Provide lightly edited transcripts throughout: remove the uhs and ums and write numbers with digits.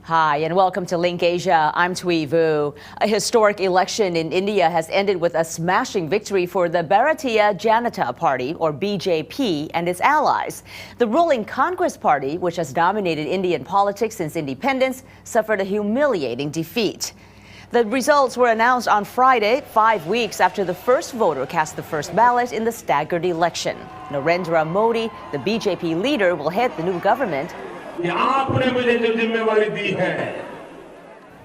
Hi, and welcome to LinkAsia. I'm Thuy Vu. A historic election in India has ended with a smashing victory for the Bharatiya Janata Party, or BJP, and its allies. The ruling Congress Party, which has dominated Indian politics since independence, suffered a humiliating defeat. The results were announced on Friday, 5 weeks after the first voter cast the first ballot in the staggered election. Narendra Modi, the BJP leader, will head the new government.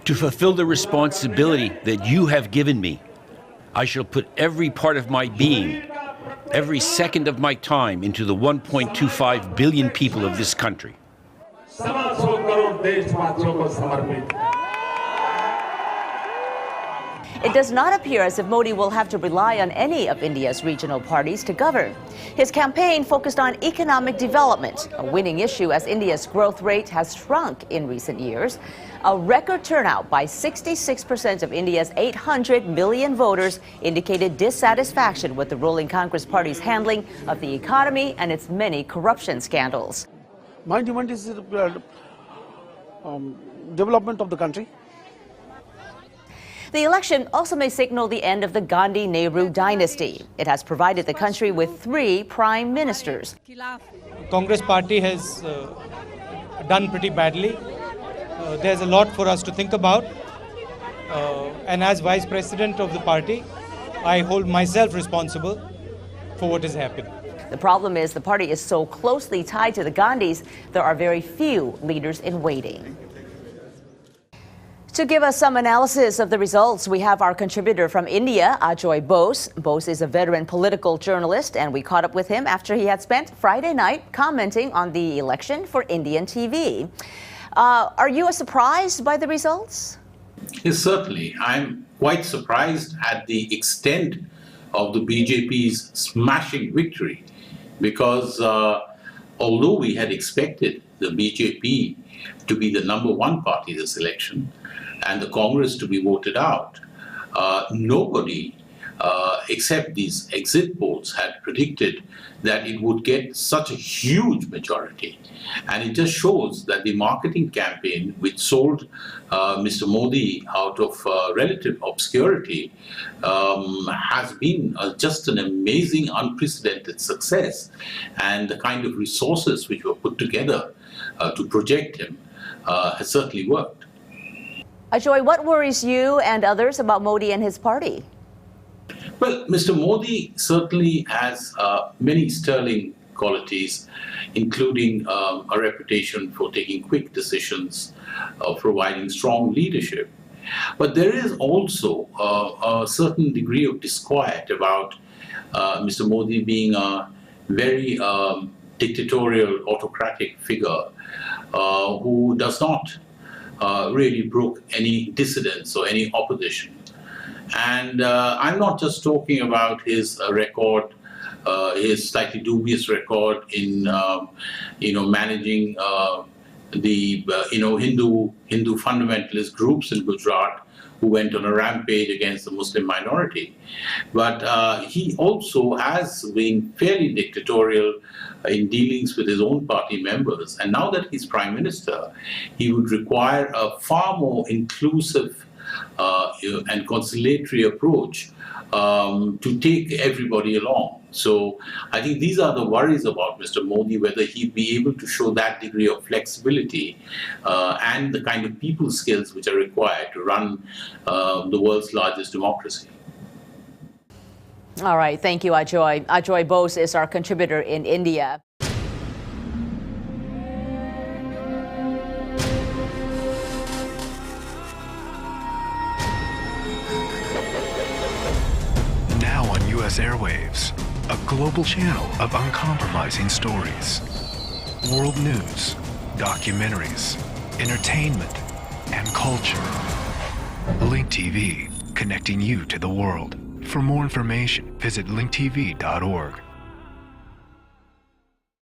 To fulfill the responsibility that you have given me, I shall put every part of my being, every second of my time into the 1.25 billion people of this country. It does not appear as if Modi will have to rely on any of India's regional parties to govern. His campaign focused on economic development, a winning issue as India's growth rate has shrunk in recent years. A record turnout by 66% of India's 800 million voters indicated dissatisfaction with the ruling Congress Party's handling of the economy and its many corruption scandals. My demand is development of the country. The election also may signal the end of the Gandhi-Nehru dynasty. It has provided the country with 3 prime ministers. Congress party has done pretty badly. There's a lot for us to think about. And as vice president of the party, I hold myself responsible for what has happened. The problem is the party is so closely tied to the Gandhis, there are very few leaders in waiting. To give us some analysis of the results, we have our contributor from India, Ajoy Bose. Bose is a veteran political journalist, and we caught up with him after he had spent Friday night commenting on the election for Indian TV. Are you surprised by the results? Yes, certainly. I'm quite surprised at the extent of the BJP's smashing victory, because although we had expected the BJP to be the #1 party this election, and the Congress to be voted out, nobody except these exit polls had predicted that it would get such a huge majority. And it just shows that the marketing campaign, which sold Mr. Modi out of relative obscurity, has been just an amazing, unprecedented success. And the kind of resources which were put together to project him has certainly worked. Ajoy, what worries you and others about Modi and his party? Well, Mr. Modi certainly has many sterling qualities, including a reputation for taking quick decisions, providing strong leadership. But there is also a certain degree of disquiet about Mr. Modi being a very dictatorial, autocratic figure who does not really brook any dissidence or any opposition. And I'm not just talking about his record, his slightly dubious record in, managing the, Hindu fundamentalist groups in Gujarat who went on a rampage against the Muslim minority. But he also has been fairly dictatorial in dealings with his own party members. And now that he's prime minister, he would require a far more inclusive and conciliatory approach to take everybody along. So I think these are the worries about Mr. Modi, whether he'd be able to show that degree of flexibility and the kind of people skills which are required to run the world's largest democracy. All right, thank you, Ajoy. Ajoy Bose is our contributor in India. Now on U.S. airwaves, a global channel of uncompromising stories. World news, documentaries, entertainment, and culture. Link TV, connecting you to the world. For more information, visit linktv.org.